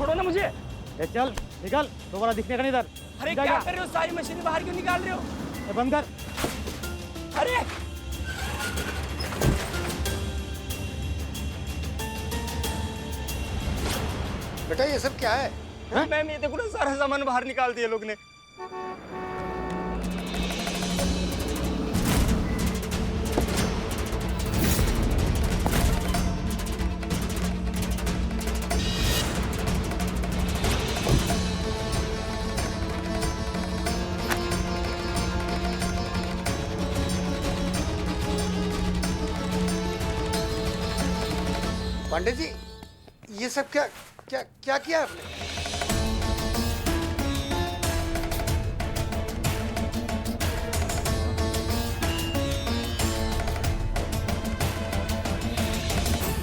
छोड़ो ना मुझे। चल निकल, दोबारा दिखने का नहीं इधर। अरे क्या कर रहे हो? सारी मशीनें बाहर क्यों निकाल रहे हो? बंद कर। अरे बेटा ये सब क्या है? मैम, ये देखो ना, सारा सामान बाहर निकाल दिया लोग ने। पांडे जी, ये सब क्या क्या क्या किया आपने?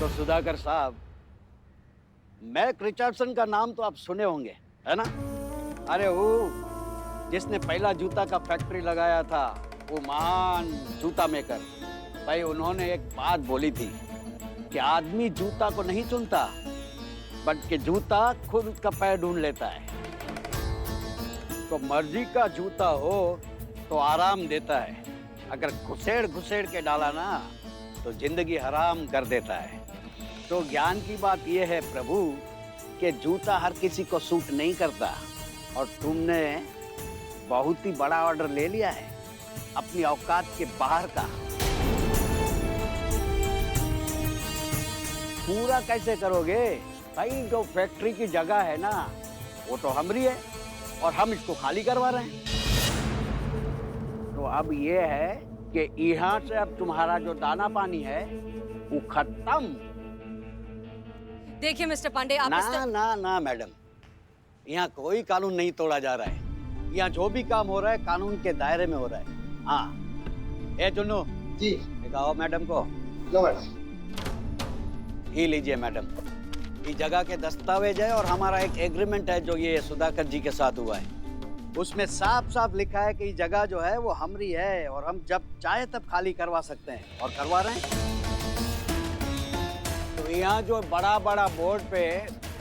तो सुधाकर साहब, मैक रिचर्डसन का नाम तो आप सुने होंगे, है ना? अरे वो जिसने पहला जूता का फैक्ट्री लगाया था, वो महान जूता मेकर। भाई उन्होंने एक बात बोली थी कि आदमी जूता को नहीं चुनता, बल्कि जूता खुद उसका पैर ढूंढ लेता है। तो मर्जी का जूता हो तो आराम देता है, अगर घुसेड़ घुसेड़ के डाला ना तो जिंदगी हराम कर देता है। तो ज्ञान की बात यह है प्रभु कि जूता हर किसी को सूट नहीं करता, और तुमने बहुत ही बड़ा ऑर्डर ले लिया है, अपनी औकात के बाहर का। पूरा कैसे करोगे भाई? जो फैक्ट्री की जगह है ना, वो तो हमारी है और हम इसको खाली करवा रहे हैं। तो अब ये है कि यहाँ से अब तुम्हारा जो दाना पानी है वो खत्म। देखिए मिस्टर पांडे, आप ना मैडम, यहाँ कोई कानून नहीं तोड़ा जा रहा है। यहाँ जो भी काम हो रहा है कानून के दायरे में हो रहा है। हाँ, ए चुन्नू जी दिखाओ मैडम को। लो मैडम। ये लीजिए मैडम, ये जगह के दस्तावेज है और हमारा एक एग्रीमेंट है जो ये सुधाकर जी के साथ हुआ है। उसमें साफ साफ लिखा है कि ये जगह जो है वो हमारी है और हम जब चाहे तब खाली करवा सकते हैं, और करवा रहे हैं। तो यहाँ जो बड़ा बड़ा बोर्ड पे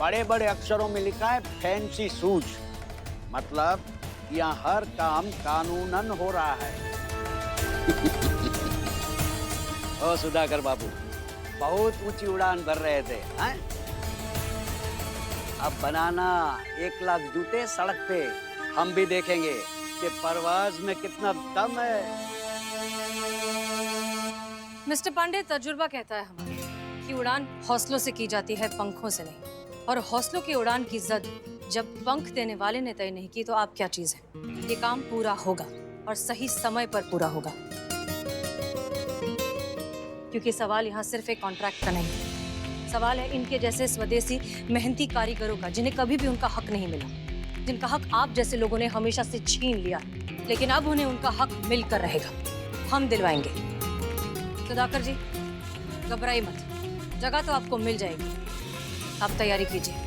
बड़े बड़े अक्षरों में लिखा है फैंसी सूज, मतलब यहाँ हर काम कानूनन हो रहा है। ओ सुधाकर बाबू, बहुत ऊंची उड़ान भर रहे थे, हैं? अब बनाना 1 लाख जूते सड़क पे, हम भी देखेंगे कि परवाज में कितना दम है। मिस्टर पांडे, तजुर्बा कहता है हमारा कि उड़ान हौसलों से की जाती है, पंखों से नहीं। और हौसलों की उड़ान की जद जब पंख देने वाले ने तय नहीं की, तो आप क्या चीज है? ये काम पूरा होगा और सही समय पर पूरा होगा, क्योंकि सवाल यहाँ सिर्फ एक कॉन्ट्रैक्ट का नहीं है। सवाल है इनके जैसे स्वदेशी मेहनती कारीगरों का, जिन्हें कभी भी उनका हक नहीं मिला, जिनका हक आप जैसे लोगों ने हमेशा से छीन लिया, लेकिन अब उन्हें उनका हक मिलकर रहेगा। हम दिलवाएंगे। सुधाकर जी, घबराइए मत, जगह तो आपको मिल जाएगी। आप तैयारी कीजिए।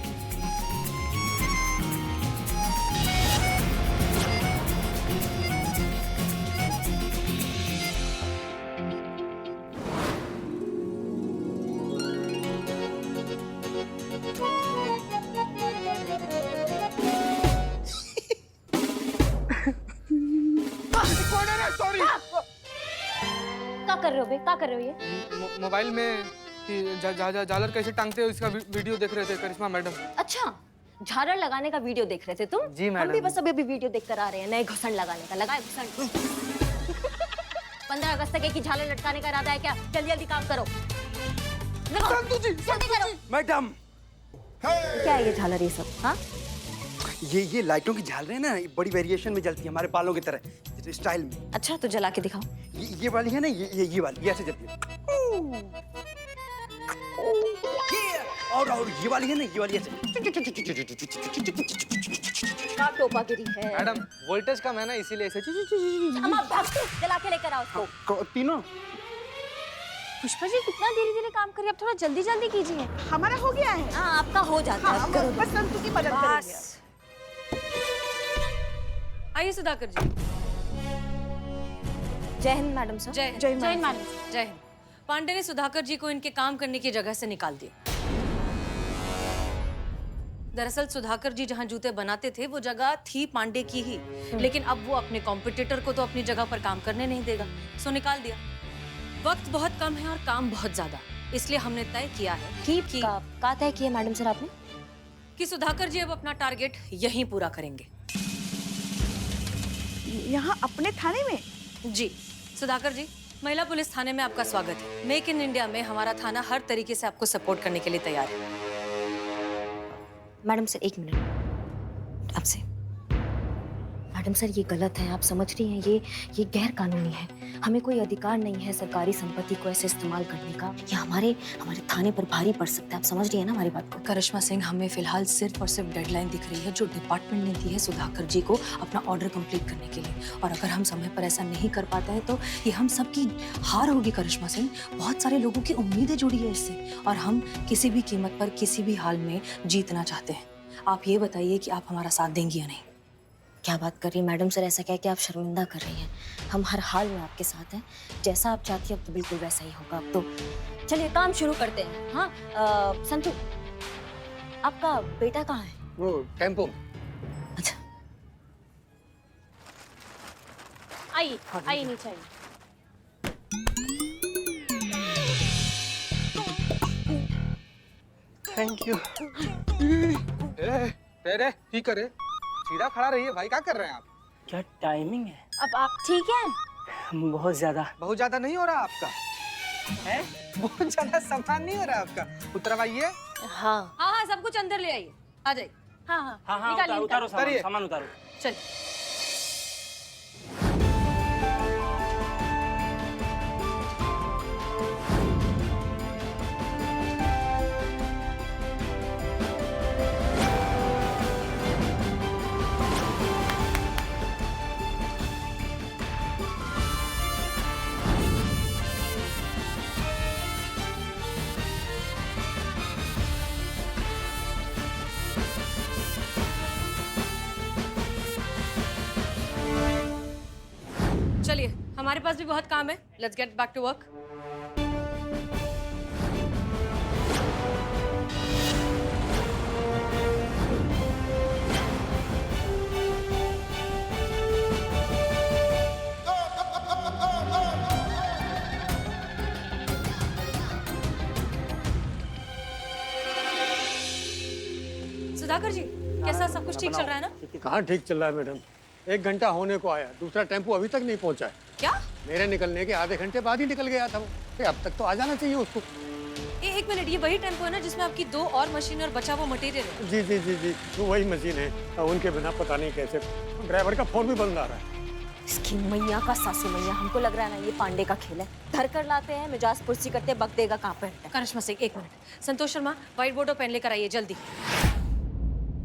सॉरी। क्या कर रहे हो बे? क्या कर रहे हो ये? मोबाइल में झालर कैसे टांगते हो इसका वीडियो देख रहे थे करिश्मा मैडम। अच्छा, झालर लगाने का वीडियो देख रहे थे तुम? जी मैडम। हम भी बस अभी वीडियो देख कर आ रहे हैं, नए घुसन लगाने का। लगाए घुसन। 15 अगस्त तक एक ही झालर लटकाने का इरादा है क्या? जल्दी जल्दी काम करो, जल्दी करो। मैडम, क्या है ये झालर ये सब? हाँ, ये लाइटों की झालरें हैं ना, ये बड़ी वेरिएशन में जलती है, हमारे बालों की तरह स्टाइल में। अच्छा तो जला के दिखाओ। ये वाली है ना, ये वाली, ये ऐसे जलती है। और ये वाली है ना, ये वाली ऐसे। क्या टोपागिरी है मैडम, वोल्टेज कम है ना, इसीलिए ऐसे अम्मा, भाग तू, जला के लेकर आओ उसको। तीनों। पुष्पा जी कितना धीरे धीरे काम करिए, अब थोड़ा जल्दी जल्दी कीजिए। हमारा हो गया है। हाँ, आपका हो जाता है। हम बस संतु की मदद करेंगे। आइए सुधाकर जी। जय हिंद मैडम सर। जय हिंद मैडम। जय हिंद। पांडे ने सुधाकर जी को इनके काम करने की जगह से निकाल दिया। दरअसल सुधाकर जी जहाँ जूते बनाते थे वो जगह थी पांडे की ही, लेकिन अब वो अपने कॉम्पिटिटर को तो अपनी जगह पर काम करने नहीं देगा, सो निकाल दिया। वक्त बहुत कम है और काम बहुत ज्यादा, इसलिए हमने तय किया है का तय किया मैडम सर आपने? कि सुधाकर जी अब अपना टारगेट यहीं पूरा करेंगे। यहाँ अपने थाने में? जी सुधाकर जी, महिला पुलिस थाने में आपका स्वागत है। मेक इन इंडिया में हमारा थाना हर तरीके से आपको सपोर्ट करने के लिए तैयार है। मैडम सर 1 मिनट आपसे। मैडम सर ये गलत है, आप समझ रही हैं, ये गैर कानूनी है। हमें कोई अधिकार नहीं है सरकारी संपत्ति को ऐसे इस्तेमाल करने का। ये हमारे थाने पर भारी पड़ सकता है, आप समझ रही है ना हमारी बात को? करिश्मा सिंह, हमें फिलहाल सिर्फ और सिर्फ डेडलाइन दिख रही है जो डिपार्टमेंट ने दी है सुधाकर जी को अपना ऑर्डर कंप्लीट करने के लिए, और अगर हम समय पर ऐसा नहीं कर पाते हैं तो ये हम सबकी हार होगी करिश्मा सिंह। बहुत सारे लोगों की उम्मीदें जुड़ी है इससे, और हम किसी भी कीमत पर किसी भी हाल में जीतना चाहते हैं। आप ये बताइए कि आप हमारा साथ देंगी या नहीं? क्या बात कर रही है मैडम सर, ऐसा क्या कि आप शर्मिंदा कर रही हैं? हम हर हाल में आपके साथ हैं, जैसा आप चाहती हैं अब तो बिल्कुल वैसा ही होगा। अब तो चलिए काम शुरू करते हैं। हाँ संतू, आपका बेटा कहाँ है? वो टेम्पो। अच्छा आइए नीचे आइए। Thank you. रे ठीक करे, सीधा खड़ा रहिए भाई, क्या कर रहे हैं आप? क्या टाइमिंग है? अब आप ठीक हैं? बहुत ज्यादा। बहुत ज्यादा नहीं हो रहा आपका है? बहुत ज्यादा सामान नहीं हो रहा आपका, उतरवाइए। हाँ हाँ, सब कुछ अंदर ले आइए, आ जाइए। हाँ हाँ, निकालिए, उतारो उतारिए। सामान उतारो। चल। चलिए, हमारे पास भी बहुत काम है। Let's get back to work. Sudhakar ji, कैसा सब कुछ ठीक चल रहा है ना? कहाँ ठीक चल रहा है मैडम, 1 घंटा होने को आया, दूसरा टेम्पो अभी तक नहीं पहुंचा है। क्या? मेरे निकलने के आधे घंटे बाद ही निकल गया था वो। अब तक तो आ जाना चाहिए उसको। एक मिनट, ये वही टेम्पो है ना जिसमें आपकी 2 और मशीन और बचा हुआ मटेरियल है? जी जी जी जी, तो वही मशीन है। उनके बिना पता नहीं कैसे, ड्राइवर का फोन भी बंद आ रहा है। इसकी मैया का सासू मैया, हमको लग रहा है ना ये पांडे का खेल है। धर कर लाते हैं, मिजाज कुर्सी करते, बक देगा कहाँ पे। करिश्मा Singh, 1 minute. Santosh Sharma, white board और पेन लेकर आइए जल्दी।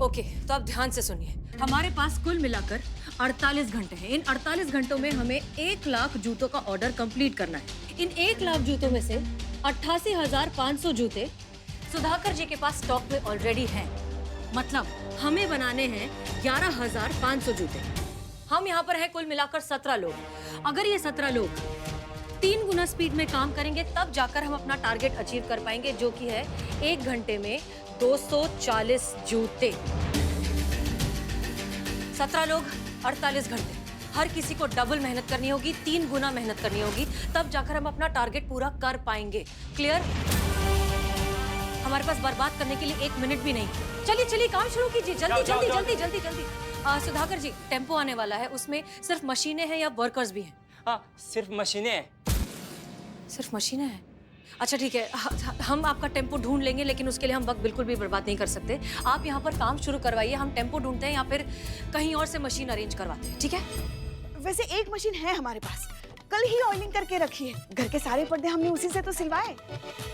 ओके, तो आप ध्यान से सुनिए। हमारे पास कुल मिलाकर 48 घंटे हैं। इन 48 घंटों में हमें 1 लाख जूतों का ऑर्डर कंप्लीट करना है। इन 1 लाख जूतों में से 88,500 जूते सुधाकर जी के पास स्टॉक में ऑलरेडी हैं। मतलब हमें बनाने हैं 11,500 जूते। हम यहाँ पर हैं कुल मिलाकर 17 लोग। अगर ये 17 लोग 3 गुना स्पीड में काम करेंगे तब जाकर हम अपना टारगेट अचीव कर पाएंगे, जो कि है 1 घंटे में 240 जूते। 17 लोग, 48 घंटे। हर किसी को डबल मेहनत करनी होगी, 3 गुना मेहनत करनी होगी, तब जाकर हम अपना टारगेट पूरा कर पाएंगे। क्लियर? हमारे पास बर्बाद करने के लिए 1 मिनट भी नहीं। चलिए चलिए, काम शुरू कीजिए, जल्दी जल्दी जल्दी जल्दी जल्दी। सुधाकर जी, टेम्पो आने वाला है, उसमें सिर्फ मशीनें हैं या वर्कर्स भी हैं? हाँ, सिर्फ मशीनें हैं। सिर्फ मशीनें हैं? अच्छा ठीक है, हम आपका टेम्पो ढूंढ लेंगे, लेकिन उसके लिए हम वक्त बिल्कुल भी बर्बाद नहीं कर सकते। आप यहाँ पर काम शुरू करवाइए, हम टेम्पो ढूंढते हैं या फिर कहीं और से मशीन अरेंज करवाते हैं, ठीक है? वैसे एक मशीन है हमारे पास, कल ही ऑयलिंग करके रखी है। घर के सारे पर्दे हमने उसी से तो सिलवाए।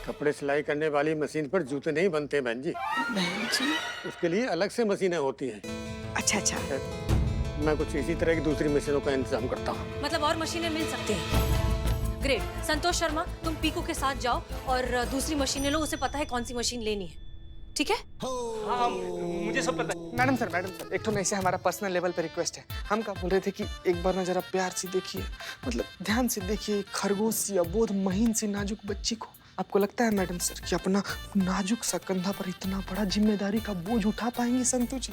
कपड़े सिलाई करने वाली मशीन पर जूते नहीं बनते बहन जी। बहन जी? उसके लिए अलग से मशीनें होती हैं। अच्छा अच्छा। मैं कुछ इसी तरह की दूसरी मशीनों का इंतजाम करता हूँ। मतलब और मशीनें मिल सकती हैं? ग्रेट। संतोष शर्मा, तुम पीकू के साथ जाओ और दूसरी मशीन ले लो, उसे पता है कौन सी मशीन लेनी है, ठीक है? हाँ, मुझे सब पता है। मैडम सर, एक तो ऐसे हमारा पर्सनल लेवल पे रिक्वेस्ट है। हम क्या बोल रहे थे कि एक बार ना जरा प्यार से देखिए, मतलब ध्यान से देखिए, खरगोश सी अबोध महीन सी नाजुक बच्ची को। आपको लगता है मैडम सर कि अपना नाजुक सा कंधा पर इतना बड़ा जिम्मेदारी का बोझ उठा पाएंगे संतू जी?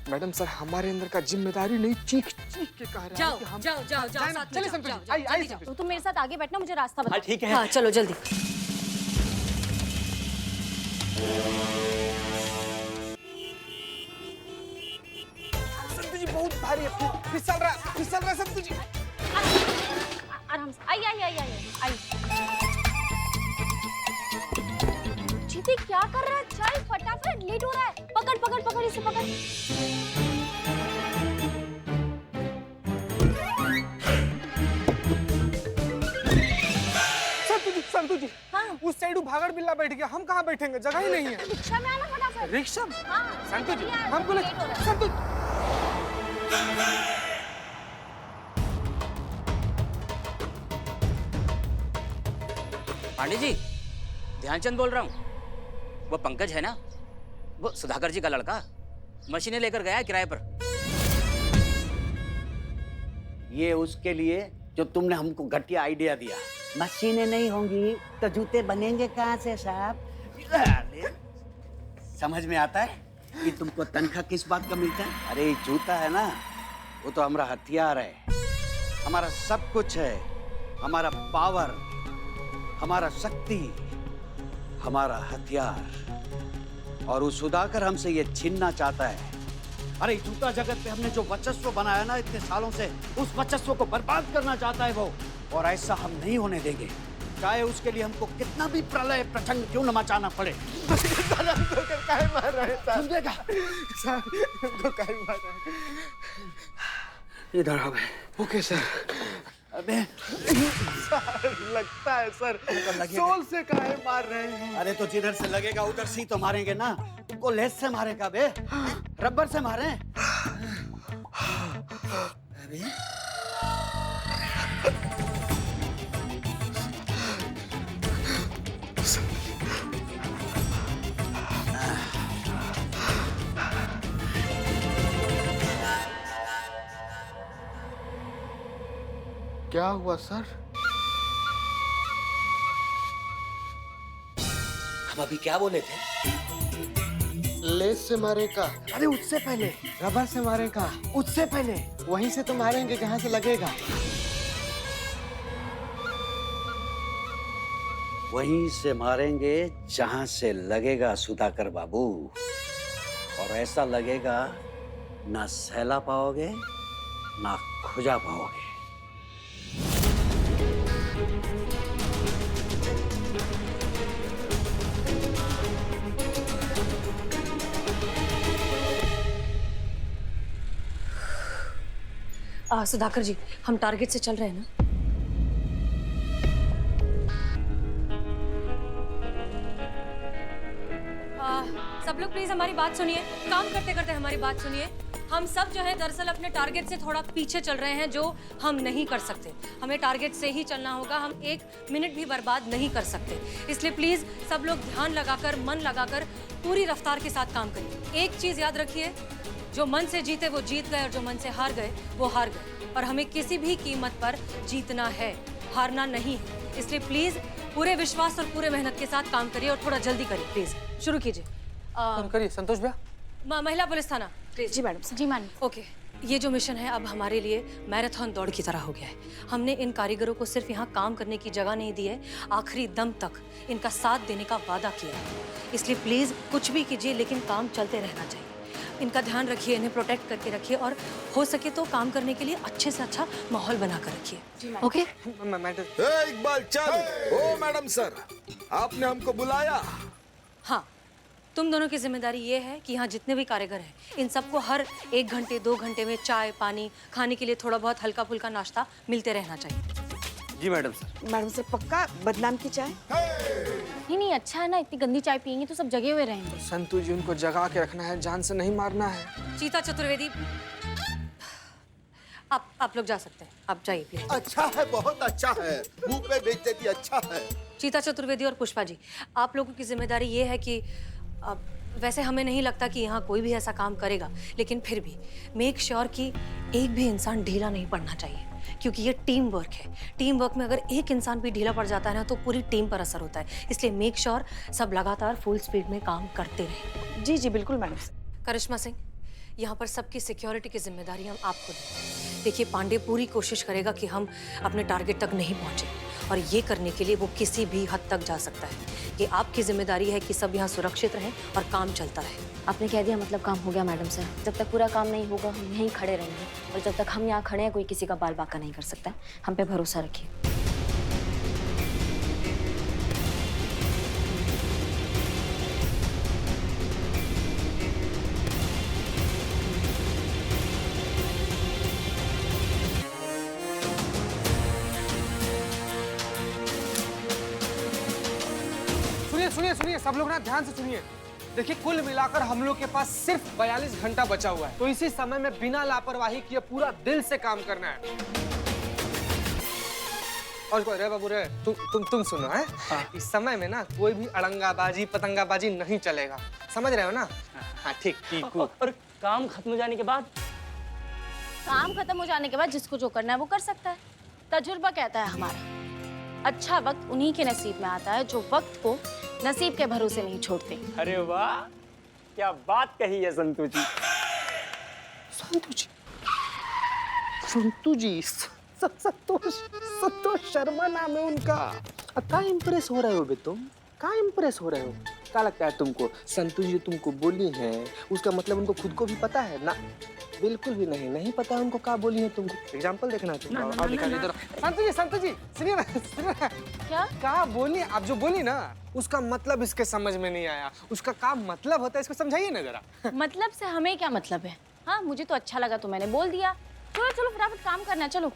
मैडम सर हमारे अंदर का जिम्मेदारी नहीं चीख चीख के कह रहा है कि हम जाओ साथ में चलिए जाओ, संतू जाओ, जी जाओ, आइए जल्दी आइए जाओ। संतू तुम मेरे साथ आगे बैठना, मुझे रास्ता बताओ। ठीक है। हाँ चलो जल्दी। संतू जी बहुत भारी है, फिसल रहा है संतू जी। आराम से आई। जीते क्या कर रहा है? चल फटाफट, लेट हो रहा है। पकड़ इसे पकड़। संतू जी हाँ। उस साइड भागड़ बिल्ला बैठ गया, हम कहाँ बैठेंगे? जगह ही नहीं है। रिक्शा में आना फटाफट। रिक्शा में? हाँ, संतू जी जल्दी आ, हमको लेट हो रहा है। संतू पांडे जी, ध्यानचंद बोल रहा हूँ। वो पंकज है ना, वो सुधाकर जी का लड़का, मशीनें लेकर गया है किराए पर। ये उसके लिए जो तुमने हमको घटिया आइडिया दिया। मशीनें नहीं होंगी तो जूते बनेंगे कहाँ से साहब? अरे, समझ में आता है कि तुमको तनख्वाह किस बात का मिलता है? अरे ये जूता है ना, वो तो हमारा हथियार है, हमारा सब कुछ है, हमारा पावर, हमारा शक्ति, हमारा हथियार। और वो सुधाकर हमसे ये छीनना चाहता है। अरे जूता जगत पे हमने जो वर्चस्व बनाया ना इतने सालों से, उस वर्चस्व को बर्बाद करना चाहता है वो। और ऐसा हम नहीं होने देंगे, चाहे उसके लिए हमको कितना भी प्रलय प्रचंड क्यों न मचाना पड़े। समझेगा? इधर आओ। Okay sir. अबे लगता है सर सोल से काहे मार रहे हैं? अरे तो जिधर से लगेगा उधर से ही तो मारेंगे ना। तुमको लेस से मारेगा बे, रबर से मारे। अरे क्या हुआ सर? हम अभी क्या बोले थे? लेस से मारेगा? अरे उससे पहले, रबर से मारेगा? उससे पहले। वहीं से तो मारेंगे जहाँ से लगेगा। वहीं से मारेंगे जहां से लगेगा सुधाकर बाबू। और ऐसा लगेगा ना सहला पाओगे ना खुजा पाओगे। सुधाकर जी, हम टारगेट से चल रहे हैं ना? सब लोग प्लीज हमारी बात सुनिए। काम करते करते हमारी बात सुनिए। हम सब जो है दरअसल अपने टारगेट से थोड़ा पीछे चल रहे हैं, जो हम नहीं कर सकते। हमें टारगेट से ही चलना होगा, हम 1 मिनट भी बर्बाद नहीं कर सकते। इसलिए प्लीज सब लोग ध्यान लगाकर, मन लगाकर पूरी रफ्तार के साथ काम करिए। एक चीज याद रखिए, जो मन से जीते वो जीत गए और जो मन से हार गए वो हार गए। और हमें किसी भी कीमत पर जीतना है, हारना नहीं है। इसलिए प्लीज पूरे विश्वास और पूरे मेहनत के साथ काम करिए और थोड़ा जल्दी करिए। प्लीज शुरू कीजिए। करिए संतोष भैया। महिला पुलिस थाना प्लीज। जी मैडम। जी मैडम। ओके, ये जो मिशन है अब हमारे लिए मैराथन दौड़ की तरह हो गया है। हमने इन कारीगरों को सिर्फ यहाँ काम करने की जगह नहीं दी है, आखिरी दम तक इनका साथ देने का वादा किया है। इसलिए प्लीज कुछ भी कीजिए लेकिन काम चलते रहना चाहिए। इनका ध्यान रखिए, इन्हें प्रोटेक्ट करके रखिए और हो सके तो काम करने के लिए अच्छे से अच्छा माहौल बना कर रखिए। Okay madam. इकबाल चल। ओ मैडम सर, आपने हमको बुलाया? हाँ, तुम दोनों की जिम्मेदारी ये है कि यहाँ जितने भी कारीगर हैं इन सबको हर 1 घंटे 2 घंटे में चाय पानी, खाने के लिए थोड़ा बहुत हल्का फुल्का नाश्ता मिलते रहना चाहिए। जी मैडम सर। मैडम से पक्का बदनाम की चाय? नहीं अच्छा है ना, इतनी गंदी चाय पियेंगे तो सब जगे हुए रहेंगे। संतू जी उनको जगा के रखना है, जान से नहीं मारना है। चीता चतुर्वेदी, आप लोग जा सकते हैं, आप जाइए प्लीज। अच्छा है, बहुत अच्छा है, मुंह पे बेच देती, अच्छा है। चीता चतुर्वेदी और पुष्पा जी, आप लोगों की जिम्मेदारी ये है कि वैसे हमें नहीं लगता कि यहाँ कोई भी ऐसा काम करेगा, लेकिन फिर भी मेक श्योर कि एक भी इंसान ढीला नहीं पड़ना चाहिए। क्योंकि ये टीम वर्क है। टीम वर्क में अगर एक इंसान भी ढीला पड़ जाता है ना तो पूरी टीम पर असर होता है। इसलिए मेक श्योर सब लगातार फुल स्पीड में काम करते रहें। जी जी बिल्कुल मैडम सर। करिश्मा सिंह, यहाँ पर सबकी सिक्योरिटी की जिम्मेदारी हम आपको दें। देखिए, पांडे पूरी कोशिश करेगा कि हम अपने टारगेट तक नहीं पहुंचे, और ये करने के लिए वो किसी भी हद तक जा सकता है। ये आपकी जिम्मेदारी है कि सब यहाँ सुरक्षित रहें और काम चलता रहे। आपने कह दिया मतलब काम हो गया मैडम सर। जब तक पूरा काम नहीं होगा हम यहीं खड़े रहेंगे, और जब तक हम यहाँ खड़े हैं कोई किसी का बाल बांका नहीं कर सकता। हम पे भरोसा रखिए। सुनिए सुनिए सब लोग ना ध्यान से सुनिए। देखिए, कुल मिलाकर हम लोग के पास सिर्फ 42 घंटा बचा हुआ है, तो इसी समय में बिना लापरवाही किए पूरा दिल से काम करना है। और रे बाबू रे, तुम सुनो है। इस समय में ना कोई भी अड़ंगाबाजी पतंगाबाजी नहीं चलेगा, समझ रहे हो ना? हाँ ठीक। और काम खत्म हो जाने के बाद? काम खत्म हो जाने के बाद जिसको जो करना है वो कर सकता है। तजुर्बा कहता है हमारा, अच्छा वक्त उन्हीं के नसीब में आता है जो वक्त को नसीब के भरोसे नहीं छोड़ते। अरे वाह, क्या बात कही है संतू जी। संतू जी, संतोष शर्मा नाम है उनका। क्या इम्प्रेस हो रहे हो बे तुम? क्या इम्प्रेस हो रहे हो? क्या लगता है तुमको संतोष जी तुमको बोली है उसका मतलब उनको खुद को भी पता है ना? बिल्कुल भी नहीं पता है उनको क्या बोली है तुमको। एग्जाम्पल देखना तुम। संतोष जी सुनिए ना। क्या बोली आप? जो बोली ना उसका मतलब इसके समझ में नहीं आया। उसका क्या मतलब होता है इसको समझाइए ना जरा। मतलब से हमें क्या मतलब है? हाँ, मुझे तो अच्छा लगा तो मैंने बोल दिया। चलो फटाफट काम करना। चलो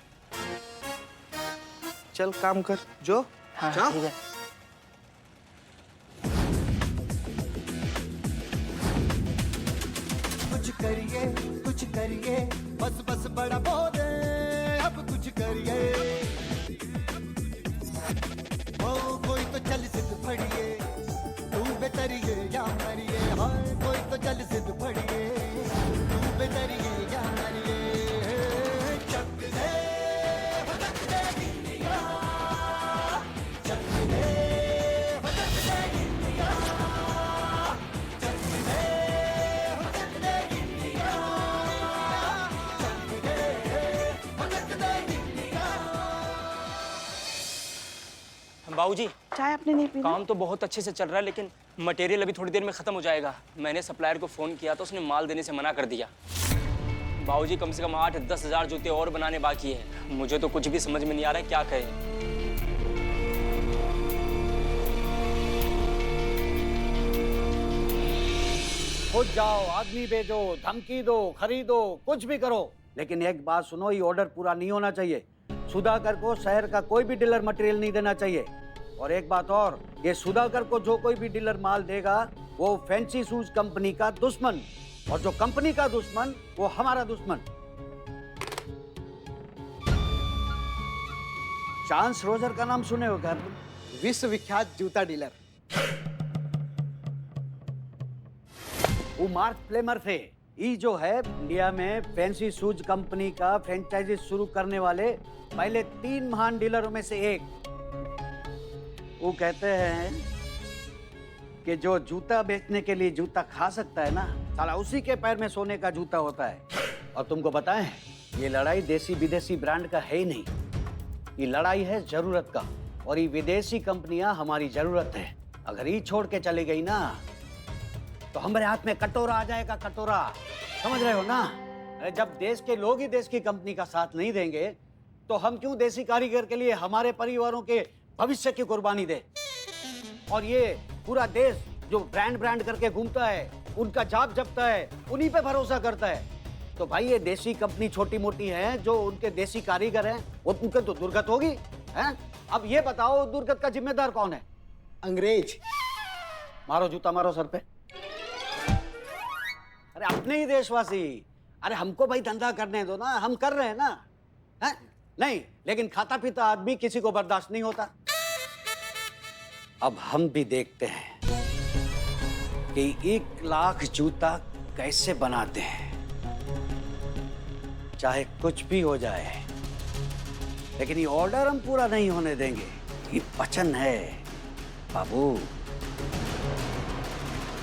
चल काम कर जो। हाँ ठीक है। कुछ करिए बस बड़ा बोले अब कुछ करिए। ओ कोई तो चल सिद्ध फड़िए, तू बेतरिए या मरिए। हाय कोई तो चल सिद्ध फड़िए, तू बेतरिए या मरिए। चक दे भटक दे इंडिया, चक दे भटक दे इंडिया, चक दे भटक दे इंडिया, चक दे भटक दे इंडिया। बाबूजी, चाय आपने नहीं पी? काम तो बहुत अच्छे से चल रहा है, लेकिन मटेरियल अभी थोड़ी देर में खत्म हो जाएगा। मैंने सप्लायर को फोन किया तो उसने माल देने से मना कर दिया। बाबूजी, कम से कम 8-10 हज़ार जूते और बनाने बाकी है। मुझे तो कुछ भी समझ में नहीं आ रहा है क्या कहें। खुद जाओ, आदमी भेजो, धमकी दो, खरीदो, कुछ भी करो, लेकिन एक बात सुनो, ये ऑर्डर पूरा नहीं होना चाहिए। सुधाकर को शहर का कोई भी डीलर मटेरियल नहीं देना चाहिए। और एक बात और, ये सुधाकर को जो कोई भी डीलर माल देगा वो फैंसी शूज कंपनी का दुश्मन, और जो कंपनी का दुश्मन वो हमारा दुश्मन। चांस रोजर का नाम सुने हो क्या? विश्वविख्यात जूता डीलर। वो मार्क प्लेमर थे। ये जो है इंडिया में फैंसी शूज कंपनी का फ्रेंचाइजी शुरू करने वाले पहले 3 महान डीलरों में से एक। वो कहते हैं कि जो जूता बेचने के लिए जूता खा सकता है ना, साला उसी के पैर में सोने का जूता होता है। और तुमको पता है, ये लड़ाई देसी विदेशी ब्रांड का है ही नहीं, ये लड़ाई है जरूरत का। और ये विदेशी कंपनियां हमारी जरूरत है। अगर ये छोड़ के चली गई ना तो हमारे हाथ में कटोरा आ जाएगा, कटोरा। समझ रहे हो ना? अरे जब देश के लोग ही देश की कंपनी का साथ नहीं देंगे तो हम क्यों देसी कारीगर के लिए हमारे परिवारों के भविष्य की कुर्बानी दे? और ये पूरा देश जो ब्रांड करके घूमता है, उनका जाप जपता है, उन्हीं पे भरोसा करता है। तो भाई ये देसी कंपनी छोटी मोटी है, जो उनके देसी कारीगर हैं, वो उनके तो दुर्गत होगी हैं? अब ये बताओ, दुर्गत का जिम्मेदार कौन है? अंग्रेज। मारो जूता, मारो सर पे। अरे अपने ही देशवासी। अरे हमको भाई धंधा करने दो ना, हम कर रहे हैं ना, है? नहीं, लेकिन खाता पीता आदमी किसी को बर्दाश्त नहीं होता। अब हम भी देखते हैं कि 1 लाख जूता कैसे बनाते हैं, चाहे कुछ भी हो जाए। लेकिन ये ऑर्डर हम पूरा नहीं होने देंगे। ये वचन है बाबू।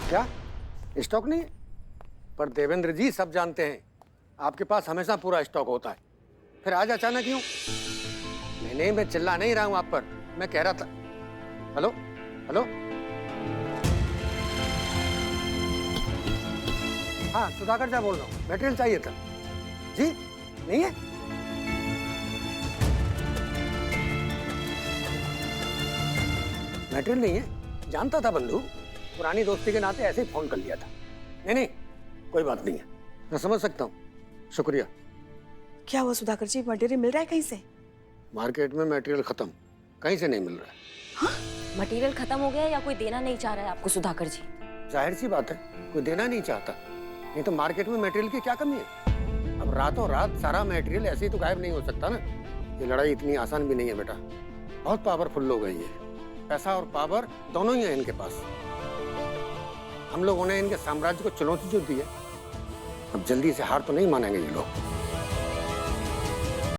क्या स्टॉक नहीं है? पर देवेंद्र जी सब जानते हैं आपके पास हमेशा पूरा स्टॉक होता है, फिर आज अचानक क्यों? नहीं, मैं चिल्ला नहीं रहा हूं आप पर, मैं कह रहा था। हेलो हेलो, हाँ सुधाकर जा बोल रहा हूँ, मटेरियल चाहिए था जी। नहीं है? मटेरियल नहीं है, जानता था बंधु, पुरानी दोस्ती के नाते ऐसे ही फोन कर लिया था। नहीं, कोई बात नहीं है, मैं समझ सकता हूँ, शुक्रिया। क्या हुआ सुधाकर जी, मटेरियल मिल रहा है कहीं से? मार्केट में मटेरियल खत्म, कहीं से नहीं मिल रहा है। हाँ? मटेरियल खत्म हो गया या कोई देना नहीं चाह रहा है आपको सुधाकर जी? जाहिर सी बात है, कोई देना नहीं चाहता, नहीं तो मार्केट में मटेरियल की क्या कमी है? अब रातों रात सारा मटेरियल ऐसे ही तो गायब नहीं हो सकता ना। ये लड़ाई इतनी आसान भी नहीं है बेटा, बहुत पावरफुल लोग हैं ये, पैसा और पावर दोनों ही है इनके पास। हम लोगों ने इनके साम्राज्य को चुनौती जो दी है, अब जल्दी से हार तो नहीं मानेंगे ये लोग।